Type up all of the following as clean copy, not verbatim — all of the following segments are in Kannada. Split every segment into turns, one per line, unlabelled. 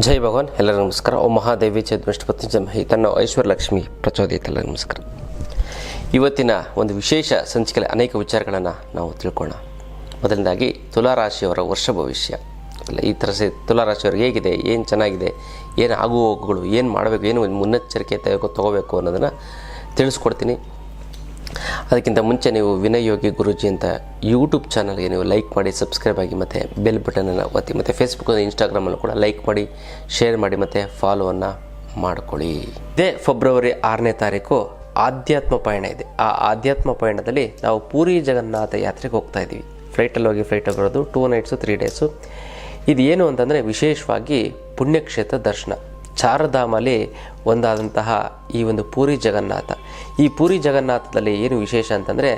ಜೈ ಭಗವಾನ್. ಎಲ್ಲರಿಗೂ ನಮಸ್ಕಾರ. ಓಂ ಮಹಾದೇವಿ ಚೇತನಷ್ಟಪತಿ ಜಮಹಿ ತನ್ನ ಐಶ್ವರ್ಯಲಕ್ಷ್ಮಿ ಪ್ರಚೋದಿತ. ಎಲ್ಲರಿಗೂ ನಮಸ್ಕಾರ. ಇವತ್ತಿನ ಒಂದು ವಿಶೇಷ ಸಂಚಿಕೆಯಲ್ಲಿ ಅನೇಕ ವಿಚಾರಗಳನ್ನು ನಾವು ತಿಳ್ಕೊಳ್ಳೋಣ. ಮೊದಲನೇದಾಗಿ ತುಲಾರಾಶಿಯವರ ವರ್ಷ ಭವಿಷ್ಯ. ಈ ಥರ ತುಲಾರಾಶಿಯವ್ರಿಗೆ ಹೇಗಿದೆ, ಏನು ಚೆನ್ನಾಗಿದೆ, ಏನು ಆಗು ಹೋಗುಗಳು, ಏನು ಮಾಡಬೇಕು, ಏನು ಮುನ್ನೆಚ್ಚರಿಕೆ ತಗೋಬೇಕು ಅನ್ನೋದನ್ನು ತಿಳಿಸ್ಕೊಡ್ತೀನಿ. ಅದಕ್ಕಿಂತ ಮುಂಚೆ ನೀವು ವಿನಯ್ ಯೋಗಿ ಗುರೂಜಿ ಅಂತ ಯೂಟ್ಯೂಬ್ ಚಾನಲ್ಗೆ ನೀವು ಲೈಕ್ ಮಾಡಿ, ಸಬ್ಸ್ಕ್ರೈಬ್ ಆಗಿ, ಮತ್ತು ಬೆಲ್ ಬಟನನ್ನು ಒತ್ತಿ, ಮತ್ತು ಫೇಸ್ಬುಕ್ ಇನ್ಸ್ಟಾಗ್ರಾಮಲ್ಲೂ ಕೂಡ ಲೈಕ್ ಮಾಡಿ, ಶೇರ್ ಮಾಡಿ, ಮತ್ತು ಫಾಲೋವನ್ನು ಮಾಡಿಕೊಳ್ಳಿ. ಇದೇ ಫೆಬ್ರವರಿ 6ನೇ ತಾರೀಕು ಆಧ್ಯಾತ್ಮ ಪಯಣ ಇದೆ. ಆ ಆಧ್ಯಾತ್ಮ ಪಯಣದಲ್ಲಿ ನಾವು ಪೂರಿ ಜಗನ್ನಾಥ ಯಾತ್ರೆಗೆ ಹೋಗ್ತಾ ಇದ್ದೀವಿ. ಫ್ಲೈಟಲ್ಲಿ ಹೋಗಿ ಫ್ಲೈಟಲ್ಲಿ ಬರೋದು 2 ನೈಟ್ಸು 3 ಡೇಸು. ಇದು ಏನು ಅಂತಂದರೆ ವಿಶೇಷವಾಗಿ ಪುಣ್ಯಕ್ಷೇತ್ರ ದರ್ಶನ. ಚಾರಧಾಮಲ್ಲಿ ಒಂದಾದಂತಹ ಈ ಒಂದು ಪೂರಿ ಜಗನ್ನಾಥ. ಈ ಪೂರಿ ಜಗನ್ನಾಥದಲ್ಲಿ ಏನು ವಿಶೇಷ ಅಂತಂದರೆ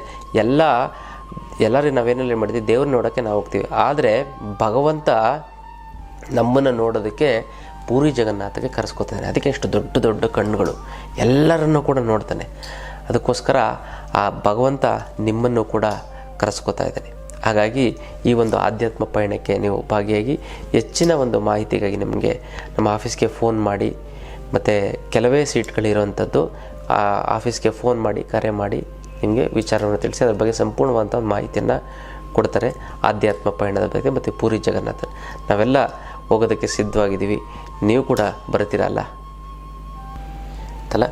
ಎಲ್ಲರೂ ನಾವೇನಲ್ಲಿ ಮಾಡಿದ್ವಿ, ದೇವ್ರನ್ನ ನೋಡೋಕ್ಕೆ ನಾವು ಹೋಗ್ತೀವಿ. ಆದರೆ ಭಗವಂತ ನಮ್ಮನ್ನು ನೋಡೋದಕ್ಕೆ ಪೂರಿ ಜಗನ್ನಾಥಕ್ಕೆ ಕರೆಸ್ಕೊತಾನೆ. ಅದಕ್ಕೆ ಎಷ್ಟು ದೊಡ್ಡ ದೊಡ್ಡ ಕಣ್ಣುಗಳು, ಎಲ್ಲರನ್ನೂ ಕೂಡ ನೋಡ್ತಾನೆ. ಅದಕ್ಕೋಸ್ಕರ ಆ ಭಗವಂತ ನಿಮ್ಮನ್ನು ಕೂಡ ಕರೆಸ್ಕೊತಾ ಇದ್ದಾನೆ. ಹಾಗಾಗಿ ಈ ಒಂದು ಆಧ್ಯಾತ್ಮ ಪಯಣಕ್ಕೆ ನೀವು ಭಾಗಿಯಾಗಿ ಹೆಚ್ಚಿನ ಒಂದು ಮಾಹಿತಿಗಾಗಿ ನಿಮಗೆ ನಮ್ಮ ಆಫೀಸ್ಗೆ ಫೋನ್ ಮಾಡಿ, ಮತ್ತು ಕೆಲವೇ ಸೀಟ್ಗಳಿರುವಂಥದ್ದು ಆ ಆಫೀಸ್ಗೆ ಫೋನ್ ಮಾಡಿ, ಕರೆ ಮಾಡಿ ನಿಮಗೆ ವಿಚಾರವನ್ನು ತಿಳಿಸಿ ಅದ್ರ ಬಗ್ಗೆ ಸಂಪೂರ್ಣವಾದಂಥ ಒಂದು ಮಾಹಿತಿಯನ್ನು ಕೊಡ್ತಾರೆ. ಆಧ್ಯಾತ್ಮ ಪಯಣದ ಬಗ್ಗೆ ಮತ್ತು ಪೂರಿ ಜಗನ್ನಾಥ ನಾವೆಲ್ಲ ಹೋಗೋದಕ್ಕೆ ಸಿದ್ಧವಾಗಿದ್ದೀವಿ. ನೀವು ಕೂಡ ಬರ್ತೀರಲ್ಲ ಅಂತಲ್ಲ.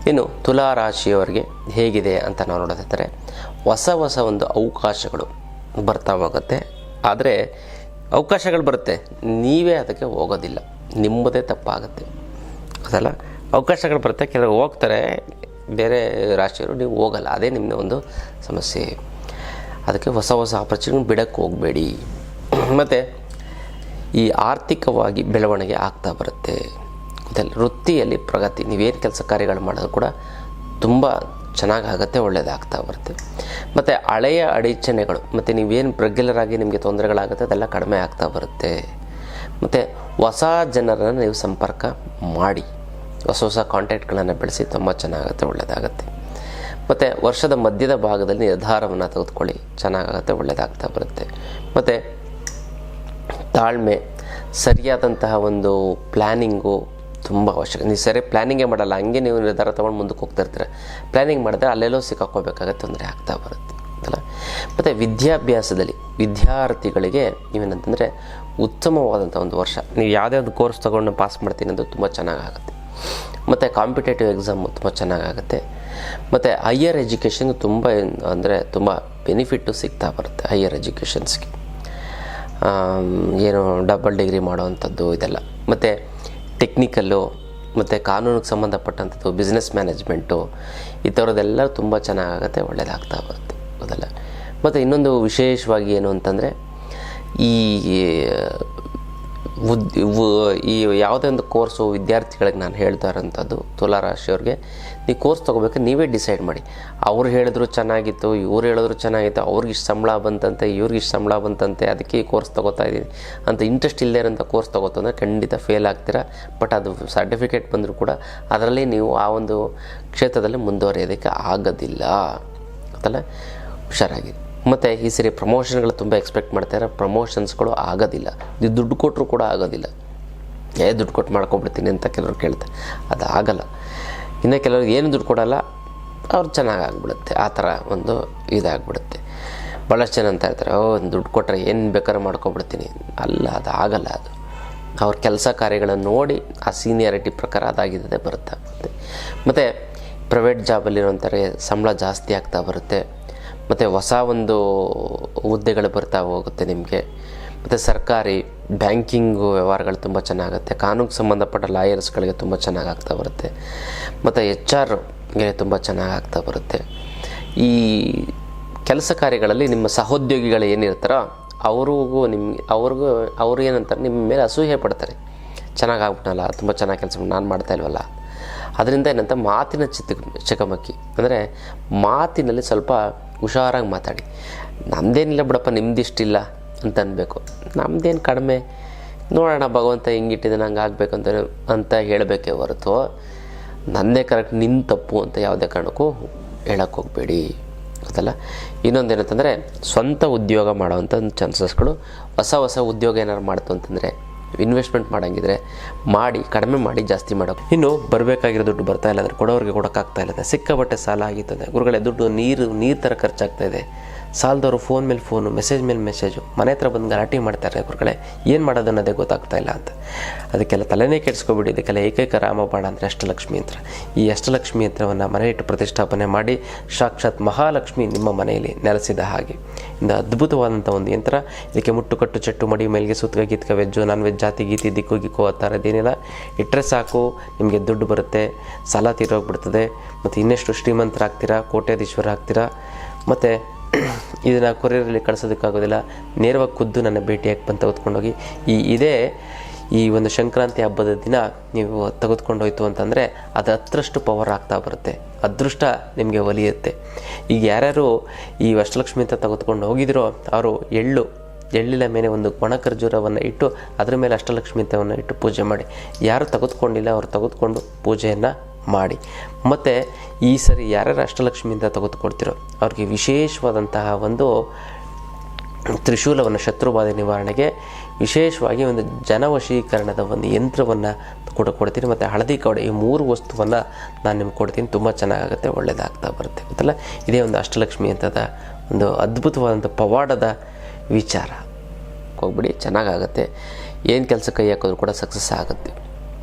ಇನ್ನು ತುಲಾರಾಶಿಯವರಿಗೆ ಹೇಗಿದೆ ಅಂತ ನಾವು ನೋಡೋದಾದರೆ, ಹೊಸ ಒಂದು ಅವಕಾಶಗಳು ಬರ್ತಾ ಹೋಗುತ್ತೆ. ಆದರೆ ಅವಕಾಶಗಳು ಬರುತ್ತೆ, ನೀವೇ ಅದಕ್ಕೆ ಹೋಗೋದಿಲ್ಲ, ನಿಮ್ಮದೇ ತಪ್ಪಾಗುತ್ತೆ ಅದಲ್ಲ. ಅವಕಾಶಗಳು ಬರುತ್ತೆ, ಕೆಲವರು ಹೋಗ್ತಾರೆ, ಬೇರೆ ರಾಶಿಯವರು ನೀವು ಹೋಗಲ್ಲ. ಅದೇ ನಿಮ್ಮ ಒಂದು ಸಮಸ್ಯೆ. ಅದಕ್ಕೆ ಹೊಸ ಆಪರ್ಚುನಿಟಿ ಬಿಡಕ್ಕೆ ಹೋಗಬೇಡಿ. ಮತ್ತು ಈ ಆರ್ಥಿಕವಾಗಿ ಬೆಳವಣಿಗೆ ಆಗ್ತಾ ಬರುತ್ತೆ. ಅದಲ್ಲ, ವೃತ್ತಿಯಲ್ಲಿ ಪ್ರಗತಿ, ನೀವೇನು ಕೆಲಸ ಕಾರ್ಯಗಳು ಮಾಡೋದು ಕೂಡ ತುಂಬ ಚೆನ್ನಾಗಾಗುತ್ತೆ, ಒಳ್ಳೆಯದಾಗ್ತಾ ಬರುತ್ತೆ. ಮತ್ತು ಹಳೆಯ ಅಡಚಣೆಗಳು ಮತ್ತು ನೀವೇನು ರೆಗ್ಯುಲರ್ ಆಗಿ ನಿಮಗೆ ತೊಂದರೆಗಳಾಗುತ್ತೆ ಅದೆಲ್ಲ ಕಡಿಮೆ ಆಗ್ತಾ ಬರುತ್ತೆ. ಮತ್ತು ಹೊಸ ಜನರನ್ನು ನೀವು ಸಂಪರ್ಕ ಮಾಡಿ, ಹೊಸ ಕಾಂಟ್ಯಾಕ್ಟ್ಗಳನ್ನು ಬೆಳೆಸಿ, ತುಂಬ ಚೆನ್ನಾಗುತ್ತೆ, ಒಳ್ಳೆಯದಾಗುತ್ತೆ. ಮತ್ತು ವರ್ಷದ ಮಧ್ಯದ ಭಾಗದಲ್ಲಿ ನಿರ್ಧಾರವನ್ನು ತೆಗೆದುಕೊಳ್ಳಿ, ಚೆನ್ನಾಗಾಗುತ್ತೆ, ಒಳ್ಳೆಯದಾಗ್ತಾ ಬರುತ್ತೆ. ಮತ್ತು ತಾಳ್ಮೆ, ಸರಿಯಾದಂತಹ ಒಂದು ಪ್ಲ್ಯಾನಿಂಗು ತುಂಬ ಅವಶ್ಯಕ. ನೀವು ಸರಿ ಪ್ಲ್ಯಾನಿಂಗೇ ಮಾಡಲ್ಲ, ಹಂಗೆ ನೀವು ನಿರ್ಧಾರ ತೊಗೊಂಡು ಮುಂದಕ್ಕೆ ಹೋಗ್ತಾ ಇರ್ತೀರ. ಪ್ಲ್ಯಾನಿಂಗ್ ಮಾಡಿದ್ರೆ ಅಲ್ಲೆಲ್ಲೋ ಸಿಕ್ಕಾಕೋಬೇಕಾಗತ್ತೆ, ತೊಂದರೆ ಆಗ್ತಾ ಬರುತ್ತೆ ಅಲ್ಲ. ಮತ್ತು ವಿದ್ಯಾಭ್ಯಾಸದಲ್ಲಿ ವಿದ್ಯಾರ್ಥಿಗಳಿಗೆ ನೀವೇನಂತಂದರೆ ಉತ್ತಮವಾದಂಥ ಒಂದು ವರ್ಷ. ನೀವು ಯಾವುದೇ ಒಂದು ಕೋರ್ಸ್ ತೊಗೊಂಡು ಪಾಸ್ ಮಾಡ್ತೀನಿ ಅಂದರೆ ತುಂಬ ಚೆನ್ನಾಗಾಗುತ್ತೆ. ಮತ್ತು ಕಾಂಪಿಟೇಟಿವ್ ಎಕ್ಸಾಮು ತುಂಬ ಚೆನ್ನಾಗಾಗುತ್ತೆ. ಮತ್ತು ಹೈಯರ್ ಎಜುಕೇಷನ್ಗೆ ತುಂಬ ಬೆನಿಫಿಟ್ಟು ಸಿಗ್ತಾ ಬರುತ್ತೆ. ಹೈಯರ್ ಎಜುಕೇಷನ್ಸ್ಗೆ ಏನು ಡಬಲ್ ಡಿಗ್ರಿ ಮಾಡೋವಂಥದ್ದು ಇದೆಲ್ಲ. ಮತ್ತು ಟೆಕ್ನಿಕಲ್ಲು ಮತ್ತು ಕಾನೂನಿಗೆ ಸಂಬಂಧಪಟ್ಟಂಥದ್ದು, ಬಿಸ್ನೆಸ್ ಮ್ಯಾನೇಜ್ಮೆಂಟು, ಈ ಥರದ್ದೆಲ್ಲ ತುಂಬ ಚೆನ್ನಾಗಾಗುತ್ತೆ, ಒಳ್ಳೆಯದಾಗ್ತಾ ಬರುತ್ತೆ ಅದೆಲ್ಲ. ಮತ್ತು ಇನ್ನೊಂದು ವಿಶೇಷವಾಗಿ ಏನು ಅಂತಂದರೆ, ಈ ಯಾವುದೇ ಒಂದು ಕೋರ್ಸು ವಿದ್ಯಾರ್ಥಿಗಳಿಗೆ ನಾನು ಹೇಳ್ತಾ ಇರೋಂಥದ್ದು, ತುಲಾರಾಶಿಯವ್ರಿಗೆ ನೀವು ಕೋರ್ಸ್ ತೊಗೋಬೇಕು, ನೀವೇ ಡಿಸೈಡ್ ಮಾಡಿ. ಅವ್ರು ಹೇಳಿದ್ರು ಚೆನ್ನಾಗಿತ್ತು, ಇವ್ರು ಹೇಳಿದ್ರು ಚೆನ್ನಾಗಿತ್ತು, ಅವ್ರಿಗೆ ಇಷ್ಟು ಸಂಬಳ ಬಂತಂತೆ, ಇವ್ರಿಗೆ ಇಷ್ಟು ಸಂಬಳ ಬಂತಂತೆ, ಅದಕ್ಕೆ ಈ ಕೋರ್ಸ್ ತೊಗೋತಾ ಇದ್ದೀನಿ ಅಂತ ಇಂಟ್ರೆಸ್ಟ್ ಇಲ್ಲದೇ ಇರೋಂಥ ಕೋರ್ಸ್ ತೊಗೋತಂದರೆ ಖಂಡಿತ ಫೇಲ್ ಆಗ್ತೀರಾ. ಬಟ್ ಅದು ಸರ್ಟಿಫಿಕೇಟ್ ಬಂದರೂ ಕೂಡ ಅದರಲ್ಲಿ ನೀವು ಆ ಒಂದು ಕ್ಷೇತ್ರದಲ್ಲಿ ಮುಂದುವರಿಯೋದಕ್ಕೆ ಆಗೋದಿಲ್ಲ ಅಂತಲ್ಲ. ಹುಷಾರಾಗಿ. ಮತ್ತು ಈ ಸರಿ ಪ್ರಮೋಷನ್ಗಳು ತುಂಬ ಎಕ್ಸ್ಪೆಕ್ಟ್ ಮಾಡ್ತಾರೆ, ಪ್ರಮೋಷನ್ಸ್ಗಳು ಆಗೋದಿಲ್ಲ. ನೀವು ದುಡ್ಡು ಕೊಟ್ಟರು ಕೂಡ ಆಗೋದಿಲ್ಲ. ದುಡ್ಡು ಕೊಟ್ಟು ಮಾಡ್ಕೊಬಿಡ್ತೀನಿ ಅಂತ ಕೆಲವರು ಕೇಳ್ತಾರೆ, ಅದು ಆಗಲ್ಲ. ಇನ್ನು ಕೆಲವ್ರಿಗೆ ಏನು ದುಡ್ಡು ಕೊಡೋಲ್ಲ, ಅವ್ರು ಚೆನ್ನಾಗಿ ಆಗಿಬಿಡುತ್ತೆ. ಆ ಥರ ಒಂದು ಇದಾಗ್ಬಿಡುತ್ತೆ. ಭಾಳಷ್ಟು ಜನ ಅಂತ ಇರ್ತಾರೆ, ದುಡ್ಡು ಕೊಟ್ಟರೆ ಏನು ಬೇಕಾದ್ರೂ ಮಾಡ್ಕೊಬಿಡ್ತೀನಿ. ಅಲ್ಲ, ಅದು ಆಗಲ್ಲ. ಅದು ಅವ್ರ ಕೆಲಸ ಕಾರ್ಯಗಳನ್ನು ನೋಡಿ ಆ ಸೀನಿಯಾರಿಟಿ ಪ್ರಕಾರ ಅದಾಗಿದ್ದೇ ಬರುತ್ತೆ. ಮತ್ತು ಪ್ರೈವೇಟ್ ಜಾಬಲ್ಲಿರೋಂಥವ್ರಿಗೆ ಸಂಬಳ ಜಾಸ್ತಿ ಆಗ್ತಾ ಬರುತ್ತೆ. ಮತ್ತು ಹೊಸ ಒಂದು ಹುದ್ದೆಗಳು ಬರ್ತಾ ಹೋಗುತ್ತೆ ನಿಮಗೆ. ಮತ್ತು ಸರ್ಕಾರಿ ಬ್ಯಾಂಕಿಂಗು ವ್ಯವಹಾರಗಳು ತುಂಬ ಚೆನ್ನಾಗುತ್ತೆ. ಕಾನೂನಿಗೆ ಸಂಬಂಧಪಟ್ಟ ಲಾಯರ್ಸ್ಗಳಿಗೆ ತುಂಬ ಚೆನ್ನಾಗಾಗ್ತಾ ಬರುತ್ತೆ. ಮತ್ತು HR ತುಂಬ ಚೆನ್ನಾಗಾಗ್ತಾ ಬರುತ್ತೆ. ಈ ಕೆಲಸ ಕಾರ್ಯಗಳಲ್ಲಿ ನಿಮ್ಮ ಸಹೋದ್ಯೋಗಿಗಳು ಏನಿರ್ತಾರೋ ಅವ್ರು ಏನಂತಾರೆ, ನಿಮ್ಮ ಮೇಲೆ ಅಸೂಯೆ ಪಡ್ತಾರೆ. ಚೆನ್ನಾಗಾಗ್ಬಿಟ್ಟನಲ್ಲ, ತುಂಬ ಚೆನ್ನಾಗಿ ಕೆಲಸ ನಾನು ಮಾಡ್ತಾ ಇಲ್ವಲ್ಲ. ಅದರಿಂದ ಏನಂತ ಮಾತಿನ ಚಕಮಕಿ, ಅಂದರೆ ಮಾತಿನಲ್ಲಿ ಸ್ವಲ್ಪ ಹುಷಾರಾಗಿ ಮಾತಾಡಿ. ನಮ್ಮದೇನಿಲ್ಲ ಬಿಡಪ್ಪ, ನಿಮ್ದಿಷ್ಟಿಲ್ಲ ಅಂತ ಅನ್ಬೇಕು. ನಮ್ಮದೇನು ಕಡಿಮೆ, ನೋಡೋಣ ಭಗವಂತ ಹಿಂಗಿಟ್ಟಿದ್ದಾನೆ, ಹಂಗೆ ಆಗಬೇಕು ಅಂತ ಹೇಳಬೇಕೇ ಹೊರತು ನನ್ನದೇ ಕರೆಕ್ಟ್, ನಿನ್ನ ತಪ್ಪು ಅಂತ ಯಾವುದೇ ಕಾರಣಕ್ಕೂ ಹೇಳಕ್ಕೆ ಹೋಗಬೇಡಿ ಅದಲ್ಲ. ಇನ್ನೊಂದೇನಂತಂದರೆ ಸ್ವಂತ ಉದ್ಯೋಗ ಮಾಡೋವಂಥ ಚಾನ್ಸಸ್ಗಳು, ಹೊಸ ಉದ್ಯೋಗ ಏನಾದ್ರು ಮಾಡ್ತು ಅಂತಂದರೆ ಇನ್ವೆಸ್ಟ್ಮೆಂಟ್ ಮಾಡೋಂಗಿದ್ರೆ ಮಾಡಿ, ಕಡಿಮೆ ಮಾಡಿ ಜಾಸ್ತಿ ಮಾಡೋದು. ಇನ್ನು ಬರಬೇಕಾಗಿರೋ ದುಡ್ಡು ಬರ್ತಾ ಇಲ್ಲ ಅಂದರೆ ಕೊಡೋರಿಗೆ ಕೊಡೋಕ್ಕಾಗ್ತಾ ಇಲ್ಲ, ಸಿಕ್ಕಾಬಟ್ಟೆ ಸಾಲ ಆಗಿರ್ತದೆ ಗುರುಗಳೇ, ದುಡ್ಡು ನೀರು ಥರ ಖರ್ಚಾಗ್ತಾ ಇದೆ, ಸಾಲದವರು ಫೋನ್ ಮೇಲೆ ಫೋನು, ಮೆಸೇಜ್ ಮೇಲೆ ಮೆಸೇಜು, ಮನೆ ಹತ್ರ ಬಂದು ಗಲಾಟೆ ಮಾಡ್ತಾರೆ ಗುರುಗಳೇ, ಏನು ಮಾಡೋದು ಅನ್ನೋದೇ ಗೊತ್ತಾಗ್ತಾ ಇಲ್ಲ ಅಂತ. ಅದಕ್ಕೆಲ್ಲ ತಲೆನೇ ಕೆಡಿಸ್ಕೊಬಿಡಿ. ಇದಕ್ಕೆಲ್ಲ ಏಕೈಕ ರಾಮಬಾಣ ಅಂದರೆ ಅಷ್ಟಲಕ್ಷ್ಮಿ ಯಂತ್ರ. ಈ ಅಷ್ಟಲಕ್ಷ್ಮಿ ಯಂತ್ರವನ್ನು ಮನೆಯಿಟ್ಟು ಪ್ರತಿಷ್ಠಾಪನೆ ಮಾಡಿ ಸಾಕ್ಷಾತ್ ಮಹಾಲಕ್ಷ್ಮಿ ನಿಮ್ಮ ಮನೆಯಲ್ಲಿ ನೆಲೆಸಿದ ಹಾಗೆ ಇಂದ ಅದ್ಭುತವಾದಂಥ ಒಂದು ಯಂತ್ರ. ಇದಕ್ಕೆ ಮುಟ್ಟುಕಟ್ಟು ಚಟ್ಟು ಮಡಿ ಮೇಲಿಗೆ ಸುತ್ತಗ ಗೀತ್ಕ ವೆಜ್ಜು ನಾನ್ ವೆಜ್ ಜಾತಿ ಗೀತಿ ದಿಕ್ಕು ಗಿಕ್ಕು ಆ ಥರದ್ದೇನಿಲ್ಲ. ಇಟ್ಟರೆ ಸಾಕು ನಿಮಗೆ ದುಡ್ಡು ಬರುತ್ತೆ, ಸಾಲ ತೀರೋಗ್ಬಿಡ್ತದೆ, ಮತ್ತು ಇನ್ನೆಷ್ಟು ಶ್ರೀಮಂತರಾಗ್ತೀರಾ, ಕೋಟ್ಯಾಧೀಶ್ವರ ಆಗ್ತೀರಾ. ಮತ್ತು ಇದನ್ನು ಕೊರಿಯರಲ್ಲಿ ಕಳಿಸೋದಕ್ಕಾಗೋದಿಲ್ಲ, ನೇರವಾಗಿ ಖುದ್ದು ನನ್ನ ಭೇಟಿಯಾಗಿ ಬಂದು ತೆಗೆದುಕೊಂಡೋಗಿ ಈ ಒಂದು ಸಂಕ್ರಾಂತಿ ಹಬ್ಬದ ದಿನ ನೀವು ತೆಗೆದುಕೊಂಡೋಯ್ತು ಅಂತಂದರೆ ಅದು 10ರಷ್ಟು ಪವರ್ ಆಗ್ತಾ ಬರುತ್ತೆ, ಅದೃಷ್ಟ ನಿಮಗೆ ಒಲಿಯುತ್ತೆ. ಈಗ ಯಾರ್ಯಾರು ಈ ಅಷ್ಟಲಕ್ಷ್ಮಿ ಅಂತ ತೆಗೆದುಕೊಂಡು ಹೋಗಿದಿರೋ ಅವರು ಎಳ್ಳಿನ ಮೇಲೆ ಒಂದು ಒಣ ಖರ್ಜೂರವನ್ನು ಇಟ್ಟು ಅದರ ಮೇಲೆ ಅಷ್ಟಲಕ್ಷ್ಮಿ ಅಂತವನ್ನು ಇಟ್ಟು ಪೂಜೆ ಮಾಡಿ. ಯಾರು ತೆಗೆದುಕೊಂಡಿಲ್ಲ ಅವರು ತೆಗೆದುಕೊಂಡು ಪೂಜೆಯನ್ನು ಮಾಡಿ. ಮತ್ತು ಈ ಸರಿ ಯಾರ್ಯಾರು ಅಷ್ಟಲಕ್ಷ್ಮಿಯಿಂದ ತೆಗೆದುಕೊಡ್ತಿರೋ ಅವ್ರಿಗೆ ವಿಶೇಷವಾದಂತಹ ಒಂದು ತ್ರಿಶೂಲವನ್ನು, ಶತ್ರುಬಾಧೆ ನಿವಾರಣೆಗೆ ವಿಶೇಷವಾಗಿ ಒಂದು ಜನವಶೀಕರಣದ ಒಂದು ಯಂತ್ರವನ್ನು ಕೊಡ್ತೀನಿ. ಮತ್ತು ಹಳದಿ ಕವಡೆ, ಈ 3 ವಸ್ತುವನ್ನು ನಾನು ನಿಮ್ಗೆ ಕೊಡ್ತೀನಿ. ತುಂಬ ಚೆನ್ನಾಗಾಗುತ್ತೆ, ಒಳ್ಳೆಯದಾಗ್ತಾ ಬರುತ್ತೆ ಗೊತ್ತಲ್ಲ. ಇದೇ ಒಂದು ಅಷ್ಟಲಕ್ಷ್ಮಿ ಅಂತದ ಒಂದು ಅದ್ಭುತವಾದಂಥ ಪವಾಡದ ವಿಚಾರ. ಹೋಗ್ಬಿಡಿ, ಚೆನ್ನಾಗಾಗುತ್ತೆ. ಏನು ಕೆಲಸ ಕೈ ಹಾಕಿದ್ರು ಕೂಡ ಸಕ್ಸಸ್ ಆಗುತ್ತೆ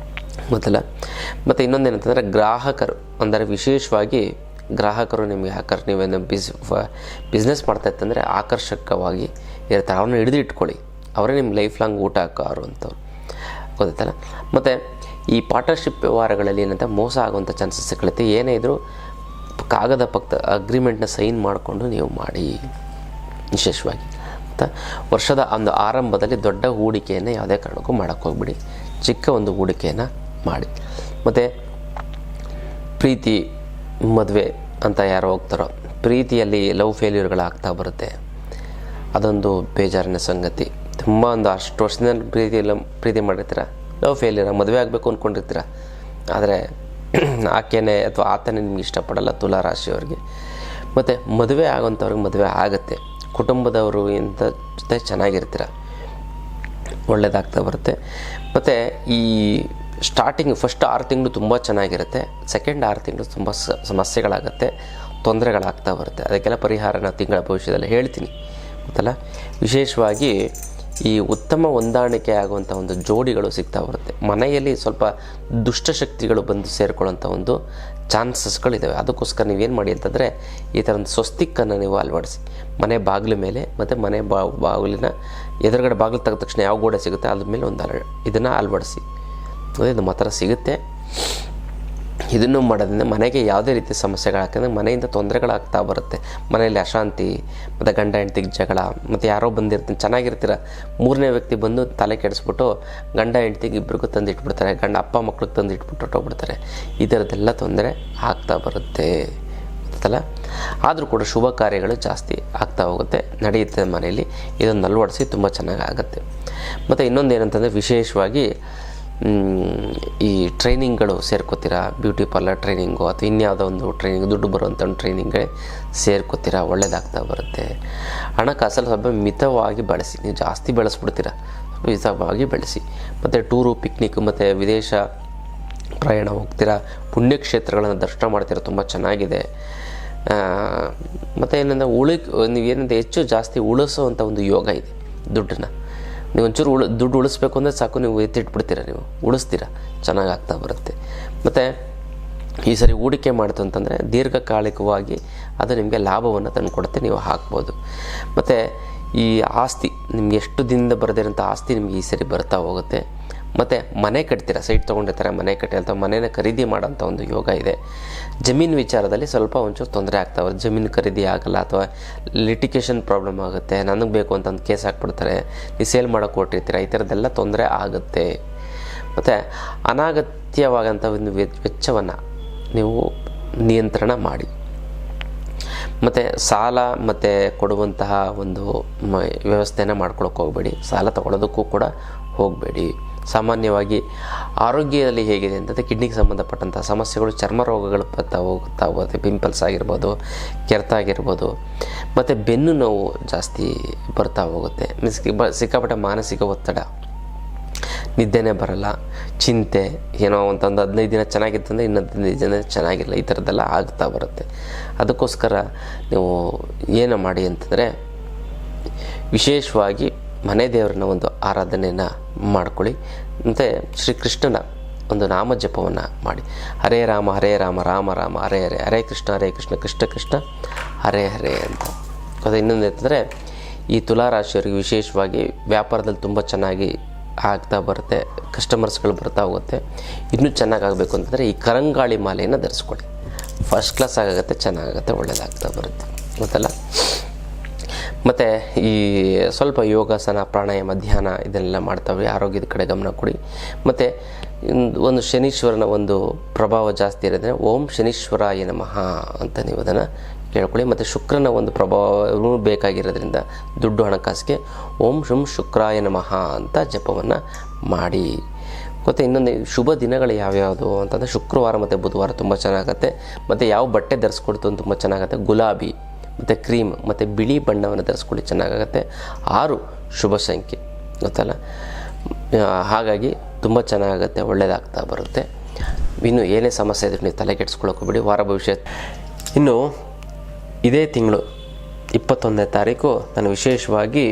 ಗೊತ್ತಲ್ಲ. ಮತ್ತು ಇನ್ನೊಂದೇನಂತಂದರೆ ಗ್ರಾಹಕರು ಅಂದರೆ ವಿಶೇಷವಾಗಿ ಗ್ರಾಹಕರು ನಿಮಗೆ ನೀವೇನು ಬಿಸ್ನೆಸ್ ಮಾಡ್ತಾ ಇತ್ತಂದರೆ ಆಕರ್ಷಕವಾಗಿ ಇರ್ತಾರೆ, ಅವ್ರನ್ನ ಹಿಡಿದು ಇಟ್ಕೊಳ್ಳಿ, ಅವರೇ ನಿಮ್ಮ ಲೈಫ್ ಲಾಂಗ್ ಊಟ ಹಾಕೋರು ಅಂಥವ್ರು ಗೊತ್ತಾಯ್ತಲ್ಲ. ಮತ್ತು ಈ ಪಾರ್ಟ್ನರ್ಶಿಪ್ ವ್ಯವಹಾರಗಳಲ್ಲಿ ಏನಂತ ಮೋಸ ಆಗುವಂಥ ಚಾನ್ಸಸ್ ಸಿಗುತ್ತೆ. ಏನೇ ಇದ್ದರೂ ಕಾಗದ ಪಕ್ಕದ ಅಗ್ರಿಮೆಂಟ್ನ ಸೈನ್ ಮಾಡಿಕೊಂಡು ನೀವು ಮಾಡಿ. ವಿಶೇಷವಾಗಿ ಮತ್ತು ವರ್ಷದ ಒಂದು ಆರಂಭದಲ್ಲಿ ದೊಡ್ಡ ಹೂಡಿಕೆಯನ್ನು ಯಾವುದೇ ಕಾರಣಕ್ಕೂ ಮಾಡೋಕ್ಕೋಗ್ಬಿಡಿ, ಚಿಕ್ಕ ಒಂದು ಹೂಡಿಕೆಯನ್ನು ಮಾಡಿ. ಮತ್ತು ಪ್ರೀತಿ ಮದುವೆ ಅಂತ ಯಾರು ಹೋಗ್ತಾರೋ, ಪ್ರೀತಿಯಲ್ಲಿ ಲವ್ ಫೇಲ್ಯೂರ್ಗಳಾಗ್ತಾ ಬರುತ್ತೆ, ಅದೊಂದು ಬೇಜಾರಿನ ಸಂಗತಿ. ತುಂಬ ಒಂದು ಅಷ್ಟು ವರ್ಷದಿಂದ ಪ್ರೀತಿ ಮಾಡಿರ್ತೀರ, ಲವ್ ಫೇಲ್ಯೂರ್, ಮದುವೆ ಆಗಬೇಕು ಅಂದ್ಕೊಂಡಿರ್ತೀರ, ಆದರೆ ಆಕೆನೇ ಅಥವಾ ಆತನೇ ನಿಮ್ಗೆ ಇಷ್ಟಪಡಲ್ಲ, ತುಲಾ ರಾಶಿಯವ್ರಿಗೆ. ಮತ್ತು ಮದುವೆ ಆಗೋಂಥವ್ರಿಗೆ ಮದುವೆ ಆಗುತ್ತೆ, ಕುಟುಂಬದವರು ಇಂಥ ಜೊತೆ ಚೆನ್ನಾಗಿರ್ತೀರ, ಒಳ್ಳೆಯದಾಗ್ತಾ ಬರುತ್ತೆ. ಮತ್ತು ಈ ಸ್ಟಾರ್ಟಿಂಗ್ ಫಸ್ಟ್ 6 ತಿಂಗಳು ತುಂಬ ಚೆನ್ನಾಗಿರುತ್ತೆ, ಸೆಕೆಂಡ್ 6 ತಿಂಗಳು ತುಂಬ ಸಮಸ್ಯೆಗಳಾಗುತ್ತೆ, ತೊಂದರೆಗಳಾಗ್ತಾ ಬರುತ್ತೆ. ಅದಕ್ಕೆಲ್ಲ ಪರಿಹಾರನ ತಿಂಗಳ ಭವಿಷ್ಯದಲ್ಲಿ ಹೇಳ್ತೀನಿ ಗೊತ್ತಲ್ಲ. ವಿಶೇಷವಾಗಿ ಈ ಉತ್ತಮ ಹೊಂದಾಣಿಕೆ ಆಗುವಂಥ ಒಂದು ಜೋಡಿಗಳು ಸಿಗ್ತಾ ಬರುತ್ತೆ. ಮನೆಯಲ್ಲಿ ಸ್ವಲ್ಪ ದುಷ್ಟಶಕ್ತಿಗಳು ಬಂದು ಸೇರಿಕೊಳ್ಳೋಂಥ ಒಂದು ಚಾನ್ಸಸ್ಗಳಿದ್ದಾವೆ. ಅದಕ್ಕೋಸ್ಕರ ನೀವೇನು ಮಾಡಿ ಅಂತಂದರೆ ಈ ಥರ ಒಂದು ಸ್ವಸ್ತಿಕ್ಕನ್ನು ನೀವು ಅಳವಡಿಸಿ ಮನೆ ಬಾಗಿಲ ಮೇಲೆ, ಮತ್ತು ಮನೆ ಬಾಗಿಲಿನ ಎದುರುಗಡೆ ಬಾಗಿಲು ತೆಗೆದ ತಕ್ಷಣ ಯಾವ ಗೋಡೆ ಸಿಗುತ್ತೆ ಅದ್ರ ಮೇಲೆ ಒಂದು ಇದನ್ನು ಅಳವಡಿಸಿ. ಇದು ನಮ್ಮ ಹತ್ರ ಸಿಗುತ್ತೆ. ಇದನ್ನು ಮಾಡೋದ್ರಿಂದ ಮನೆಗೆ ಯಾವುದೇ ರೀತಿಯ ಸಮಸ್ಯೆಗಳಾಗ್ತದೆ, ಮನೆಯಿಂದ ತೊಂದರೆಗಳಾಗ್ತಾ ಬರುತ್ತೆ. ಮನೆಯಲ್ಲಿ ಅಶಾಂತಿ, ಮತ್ತು ಗಂಡ ಹೆಂಡ್ತಿಗೆ ಜಗಳ, ಮತ್ತು ಯಾರೋ ಬಂದಿರ್ತೀನಿ ಚೆನ್ನಾಗಿರ್ತೀರ, 3ನೇ ವ್ಯಕ್ತಿ ಬಂದು ತಲೆ ಕೆಡಿಸ್ಬಿಟ್ಟು ಗಂಡ ಹೆಂಡ್ತಿಗೆ ಇಬ್ಬರಿಗೂ ತಂದು ಇಟ್ಬಿಡ್ತಾರೆ, ಗಂಡ ಅಪ್ಪ ಮಕ್ಳಿಗೆ ತಂದು ಇಟ್ಬಿಟ್ಟು ಹೊಟ್ಟೋಗ್ಬಿಡ್ತಾರೆ. ಈ ಥರದ್ದೆಲ್ಲ ತೊಂದರೆ ಆಗ್ತಾ ಬರುತ್ತೆ ಗೊತ್ತಲ್ಲ. ಆದರೂ ಕೂಡ ಶುಭ ಕಾರ್ಯಗಳು ಜಾಸ್ತಿ ಆಗ್ತಾ ಹೋಗುತ್ತೆ, ನಡೆಯುತ್ತೆ ಮನೆಯಲ್ಲಿ. ಇದನ್ನು ಅಳವಡಿಸಿ ತುಂಬ ಚೆನ್ನಾಗಿ ಆಗುತ್ತೆ. ಮತ್ತು ಇನ್ನೊಂದು ಏನಂತಂದರೆ ವಿಶೇಷವಾಗಿ ಈ ಟ್ರೈನಿಂಗ್ಗಳು ಸೇರ್ಕೋತೀರಾ, ಬ್ಯೂಟಿ ಪಾರ್ಲರ್ ಟ್ರೈನಿಂಗು ಅಥವಾ ಇನ್ಯಾವುದೋ ಒಂದು ಟ್ರೈನಿಂಗ್, ದುಡ್ಡು ಬರುವಂಥ ಒಂದು ಟ್ರೈನಿಂಗ್ಗೆ ಸೇರ್ಕೋತೀರಾ, ಒಳ್ಳೆಯದಾಗ್ತಾ ಬರುತ್ತೆ. ಹಣಕಾಸಲ್ಲಿ ಸ್ವಲ್ಪ ಮಿತವಾಗಿ ಬಳಸಿ, ನೀವು ಜಾಸ್ತಿ ಬೆಳೆಸ್ಬಿಡ್ತೀರ, ಮಿತವಾಗಿ ಬೆಳೆಸಿ. ಮತ್ತು ಟೂರು, ಪಿಕ್ನಿಕ್, ಮತ್ತು ವಿದೇಶ ಪ್ರಯಾಣ ಹೋಗ್ತೀರಾ, ಪುಣ್ಯಕ್ಷೇತ್ರಗಳನ್ನು ದರ್ಶನ ಮಾಡ್ತೀರಾ, ತುಂಬ ಚೆನ್ನಾಗಿದೆ. ಮತ್ತು ಏನಂದರೆ ನೀವೇನಂದರೆ ಹೆಚ್ಚು ಜಾಸ್ತಿ ಉಳಿಸೋವಂಥ ಒಂದು ಯೋಗ ಇದೆ. ದುಡ್ಡನ್ನು ನೀವು ಒಂಚೂರು ದುಡ್ಡು ಉಳಿಸ್ಬೇಕು ಅಂದರೆ ಸಾಕು, ನೀವು ಎತ್ತಿಟ್ಬಿಡ್ತೀರ, ನೀವು ಉಳಿಸ್ತೀರ, ಚೆನ್ನಾಗಾಗ್ತಾ ಬರುತ್ತೆ. ಮತ್ತು ಈ ಸರಿ ಹೂಡಿಕೆ ಮಾಡ್ತು ಅಂತಂದರೆ ದೀರ್ಘಕಾಲಿಕವಾಗಿ ಅದು ನಿಮಗೆ ಲಾಭವನ್ನು ತಂದು ಕೊಡುತ್ತೆ, ನೀವು ಹಾಕ್ಬೋದು. ಮತ್ತು ಈ ಆಸ್ತಿ ನಿಮ್ಗೆ ಎಷ್ಟು ದಿನದಿಂದ ಬರದಿರೋಂಥ ಆಸ್ತಿ ನಿಮಗೆ ಈ ಸರಿ ಬರ್ತಾ ಹೋಗುತ್ತೆ. ಮತ್ತು ಮನೆ ಕಟ್ತೀರ, ಸೈಟ್ ತೊಗೊಂಡಿರ್ತಾರೆ, ಮನೆ ಕಟ್ಟಿ ಅಂತ ಮನೇನ ಖರೀದಿ ಮಾಡೋಂಥ ಒಂದು ಯೋಗ ಇದೆ. ಜಮೀನು ವಿಚಾರದಲ್ಲಿ ಸ್ವಲ್ಪ ಒಂಚೂರು ತೊಂದರೆ ಆಗ್ತಾವೆ, ಜಮೀನು ಖರೀದಿ ಆಗಲ್ಲ, ಅಥವಾ ಲಿಟಿಗೇಷನ್ ಪ್ರಾಬ್ಲಮ್ ಆಗುತ್ತೆ, ನನಗೆ ಬೇಕು ಅಂತಂದು ಕೇಸ್ ಹಾಕ್ಬಿಡ್ತಾರೆ, ನೀವು ಸೇಲ್ ಮಾಡೋಕ್ಕೆ ಕೊಟ್ಟಿರ್ತೀರ, ಈ ಥರದ್ದೆಲ್ಲ ತೊಂದರೆ ಆಗುತ್ತೆ. ಮತ್ತು ಅನಾಗತ್ಯವಾದಂಥ ಒಂದು ವೆಚ್ಚವನ್ನು ನೀವು ನಿಯಂತ್ರಣ ಮಾಡಿ. ಮತ್ತು ಸಾಲ ಮತ್ತು ಕೊಡುವಂತಹ ಒಂದು ವ್ಯವಸ್ಥೆನ ಮಾಡ್ಕೊಳಕ್ಕೆ ಹೋಗಬೇಡಿ, ಸಾಲ ತೊಗೊಳೋದಕ್ಕೂ ಕೂಡ ಹೋಗಬೇಡಿ. ಸಾಮಾನ್ಯವಾಗಿ ಆರೋಗ್ಯದಲ್ಲಿ ಹೇಗಿದೆ ಅಂತಂದರೆ ಕಿಡ್ನಿಗೆ ಸಂಬಂಧಪಟ್ಟಂಥ ಸಮಸ್ಯೆಗಳು, ಚರ್ಮ ರೋಗಗಳು ಹೋಗ್ತಾ ಹೋಗುತ್ತೆ, ಪಿಂಪಲ್ಸ್ ಆಗಿರ್ಬೋದು, ಕೆರೆತ ಆಗಿರ್ಬೋದು, ಮತ್ತು ಬೆನ್ನು ನೋವು ಜಾಸ್ತಿ ಬರ್ತಾ ಹೋಗುತ್ತೆ. ಸಿಕ್ಕಾಪಟ್ಟೆ ಮಾನಸಿಕ ಒತ್ತಡ, ನಿದ್ದೆನೇ ಬರಲ್ಲ, ಚಿಂತೆ, ಏನೋ ಒಂದು 15 ದಿನ ಚೆನ್ನಾಗಿತ್ತಂದರೆ ಇನ್ನು 15 ದಿನ ಚೆನ್ನಾಗಿರಲ್ಲ, ಈ ಥರದ್ದೆಲ್ಲ ಆಗ್ತಾ ಬರುತ್ತೆ. ಅದಕ್ಕೋಸ್ಕರ ನೀವು ಏನು ಮಾಡಿ ಅಂತಂದರೆ ವಿಶೇಷವಾಗಿ ಮನೆ ದೇವರನ್ನ ಒಂದು ಆರಾಧನೆಯನ್ನು ಮಾಡ್ಕೊಳ್ಳಿ. ಮತ್ತು ಶ್ರೀಕೃಷ್ಣನ ಒಂದು ನಾಮ ಜಪವನ್ನು ಮಾಡಿ. ಹರೇ ರಾಮ ರಾಮ ರಾಮ ಹರೇ ಹರೇ, ಹರೇ ಕೃಷ್ಣ ಕೃಷ್ಣ ಕೃಷ್ಣ ಹರೇ ಹರೇ ಅಂತ. ಅದು ಇನ್ನೊಂದು ಅಂತಂದರೆ ಈ ತುಲಾರಾಶಿಯವರಿಗೆ ವಿಶೇಷವಾಗಿ ವ್ಯಾಪಾರದಲ್ಲಿ ತುಂಬ ಚೆನ್ನಾಗಿ ಆಗ್ತಾ ಬರುತ್ತೆ, ಕಸ್ಟಮರ್ಸ್ಗಳು ಬರ್ತಾ ಹೋಗುತ್ತೆ. ಇನ್ನೂ ಚೆನ್ನಾಗಾಗಬೇಕು ಅಂತಂದರೆ ಈ ಕರಂಗಾಳಿ ಮಾಲೆಯನ್ನು ಧರಿಸ್ಕೊಳ್ಳಿ. ಫಸ್ಟ್ ಕ್ಲಾಸ್ ಆಗುತ್ತೆ, ಚೆನ್ನಾಗಾಗುತ್ತೆ, ಒಳ್ಳೆಯದಾಗ್ತಾ ಬರುತ್ತೆ ಗೊತ್ತಲ್ಲ. ಮತ್ತು ಈ ಸ್ವಲ್ಪ ಯೋಗಾಸನ, ಪ್ರಾಣಾಯಾಮ, ಧ್ಯಾನ ಇದನ್ನೆಲ್ಲ ಮಾಡ್ತಾವೆ. ಆರೋಗ್ಯದ ಕಡೆ ಗಮನ ಕೊಡಿ. ಮತ್ತು ಒಂದು ಶನೀಶ್ವರನ ಒಂದು ಪ್ರಭಾವ ಜಾಸ್ತಿ ಇರೋದ್ರೆ ಓಂ ಶನೀಶ್ವರಾಯ ನಮಃ ಅಂತ ನೀವು ಅದನ್ನು ಕೇಳ್ಕೊಳ್ಳಿ. ಮತ್ತು ಶುಕ್ರನ ಒಂದು ಪ್ರಭಾವವೂ ಬೇಕಾಗಿರೋದ್ರಿಂದ ದುಡ್ಡು ಹಣಕಾಸಿಗೆ ಓಂ ಶುಂ ಶುಕ್ರಾಯ ನಮಃ ಅಂತ ಜಪವನ್ನು ಮಾಡಿ. ಮತ್ತು ಇನ್ನೊಂದು ಶುಭ ದಿನಗಳು ಯಾವ್ಯಾವುದು ಅಂತಂದರೆ ಶುಕ್ರವಾರ ಮತ್ತು ಬುಧವಾರ ತುಂಬ ಚೆನ್ನಾಗತ್ತೆ. ಮತ್ತು ಯಾವ ಬಟ್ಟೆ ಧರಿಸ್ಕೊಡ್ತು ತುಂಬ ಚೆನ್ನಾಗತ್ತೆ. ಗುಲಾಬಿ ಮತ್ತು ಕ್ರೀಮ್ ಮತ್ತು ಬಿಳಿ ಬಣ್ಣವನ್ನು ಧರಿಸ್ಕೊಳ್ಳಿ, ಚೆನ್ನಾಗಾಗತ್ತೆ. 6 ಶುಭ ಸಂಖ್ಯೆ ಗೊತ್ತಲ್ಲ. ಹಾಗಾಗಿ ತುಂಬ ಚೆನ್ನಾಗತ್ತೆ, ಒಳ್ಳೆಯದಾಗ್ತಾ ಬರುತ್ತೆ. ಇನ್ನು ಏನೇ ಸಮಸ್ಯೆ ಇದ್ರೂ ನೀವು ತಲೆ ಕೆಡಿಸ್ಕೊಳ್ಳೋಕೆ ಹೋಗ್ಬೇಡಿ. ವಾರ ಭವಿಷ್ಯ ಇನ್ನು ಇದೇ ತಿಂಗಳು 21ನೇ ತಾರೀಕು ನಾನು ವಿಶೇಷವಾಗಿ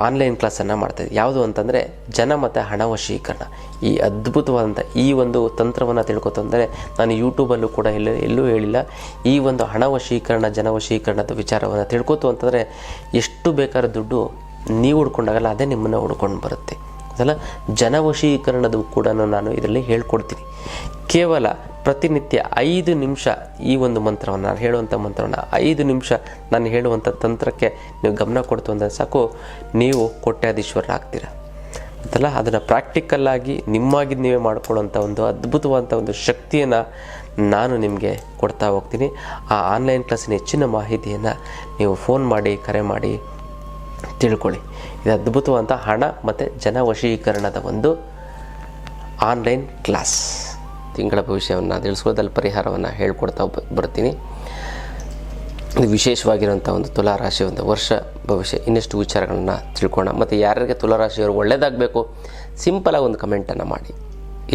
ಆನ್ಲೈನ್ ಕ್ಲಾಸನ್ನು ಮಾಡ್ತಾಯಿದ್ದೆ. ಯಾವುದು ಅಂತಂದರೆ ಜನ ಮತ್ತು ಹಣ ವಶೀಕರಣ. ಈ ಅದ್ಭುತವಾದಂಥ ಈ ಒಂದು ತಂತ್ರವನ್ನು ತಿಳ್ಕೊತಂದರೆ ನಾನು ಯೂಟ್ಯೂಬಲ್ಲೂ ಕೂಡ ಎಲ್ಲೂ ಹೇಳಿಲ್ಲ. ಈ ಒಂದು ಹಣ ವಶೀಕರಣ, ಜನ ವಶೀಕರಣದ ವಿಚಾರವನ್ನು ತಿಳ್ಕೊತು ಅಂತಂದರೆ ಎಷ್ಟು ಬೇಕಾದ ದುಡ್ಡು ನೀವು ಹುಡ್ಕೊಂಡಾಗಲ್ಲ, ಅದೇ ನಿಮ್ಮನ್ನು ಹುಡ್ಕೊಂಡು ಬರುತ್ತೆ ಅದಲ್ಲ. ಜನವಶೀಕರಣದ ಕೂಡ ನಾನು ಇದರಲ್ಲಿ ಹೇಳ್ಕೊಡ್ತೀನಿ. ಕೇವಲ ಪ್ರತಿನಿತ್ಯ 5 ನಿಮಿಷ ಈ ಒಂದು ಮಂತ್ರವನ್ನು, ನಾನು ಹೇಳುವಂಥ ಮಂತ್ರವನ್ನು 5 ನಿಮಿಷ ನಾನು ಹೇಳುವಂಥ ತಂತ್ರಕ್ಕೆ ನೀವು ಗಮನ ಕೊಡ್ತು ಅಂದರೆ ಸಾಕು, ನೀವು ಕೋಟ್ಯಾಧೀಶ್ವರರಾಗ್ತೀರ ಅಂತಲ್ಲ. ಅದನ್ನು ಪ್ರಾಕ್ಟಿಕಲ್ಲಾಗಿ ನಿಮ್ಮಾಗಿ ನೀವೇ ಮಾಡ್ಕೊಳ್ಳೋಂಥ ಒಂದು ಅದ್ಭುತವಾದಂಥ ಒಂದು ಶಕ್ತಿಯನ್ನು ನಾನು ನಿಮಗೆ ಕೊಡ್ತಾ ಹೋಗ್ತೀನಿ. ಆ ಆನ್ಲೈನ್ ಕ್ಲಾಸಿನ ಹೆಚ್ಚಿನ ಮಾಹಿತಿಯನ್ನು ನೀವು ಫೋನ್ ಮಾಡಿ, ಕರೆ ಮಾಡಿ ತಿಳ್ಕೊಳ್ಳಿ. ಇದು ಅದ್ಭುತವಾದಂಥ ಹಣ ಮತ್ತು ಜನ ವಶೀಕರಣದ ಒಂದು ಆನ್ಲೈನ್ ಕ್ಲಾಸ್. ತಿಂಗಳ ಭವಿಷ್ಯವನ್ನು ತಿಳಿಸ್ಕೊಳ್ಳೋದಲ್ಲಿ ಪರಿಹಾರವನ್ನು ಹೇಳ್ಕೊಡ್ತಾ ಬರ್ತೀನಿ. ಇದು ವಿಶೇಷವಾಗಿರುವಂಥ ಒಂದು ತುಲಾರಾಶಿ ಒಂದು ವರ್ಷ ಭವಿಷ್ಯ ಇನ್ನಷ್ಟು ವಿಚಾರಗಳನ್ನು ತಿಳ್ಕೊಳ್ಳೋಣ. ಮತ್ತು ಯಾರಿಗೆ ತುಲಾರಾಶಿಯವರು ಒಳ್ಳೆಯದಾಗಬೇಕು ಸಿಂಪಲಾಗಿ ಒಂದು ಕಮೆಂಟನ್ನು ಮಾಡಿ.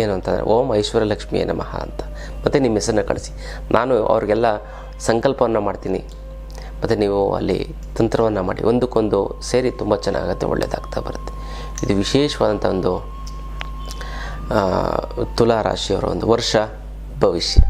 ಏನು ಅಂತಂದರೆ ಓಂ ಐಶ್ವರ್ಯಲಕ್ಷ್ಮಿಯೇ ನಮಃ ಅಂತ ಮತ್ತು ನಿಮ್ಮ ಹೆಸರನ್ನ ಕಳಿಸಿ. ನಾನು ಅವ್ರಿಗೆಲ್ಲ ಸಂಕಲ್ಪವನ್ನು ಮಾಡ್ತೀನಿ. ಮತ್ತು ನೀವು ಅಲ್ಲಿ ತಂತ್ರವನ್ನು ಮಾಡಿ ಒಂದಕ್ಕೊಂದು ಸೇರಿ ತುಂಬ ಚೆನ್ನಾಗುತ್ತೆ, ಒಳ್ಳೆಯದಾಗ್ತಾ ಬರುತ್ತೆ. ಇದು ವಿಶೇಷವಾದಂಥ ಒಂದು ತುಲಾರಾಶಿಯವರ ಒಂದು ವರ್ಷ ಭವಿಷ್ಯ.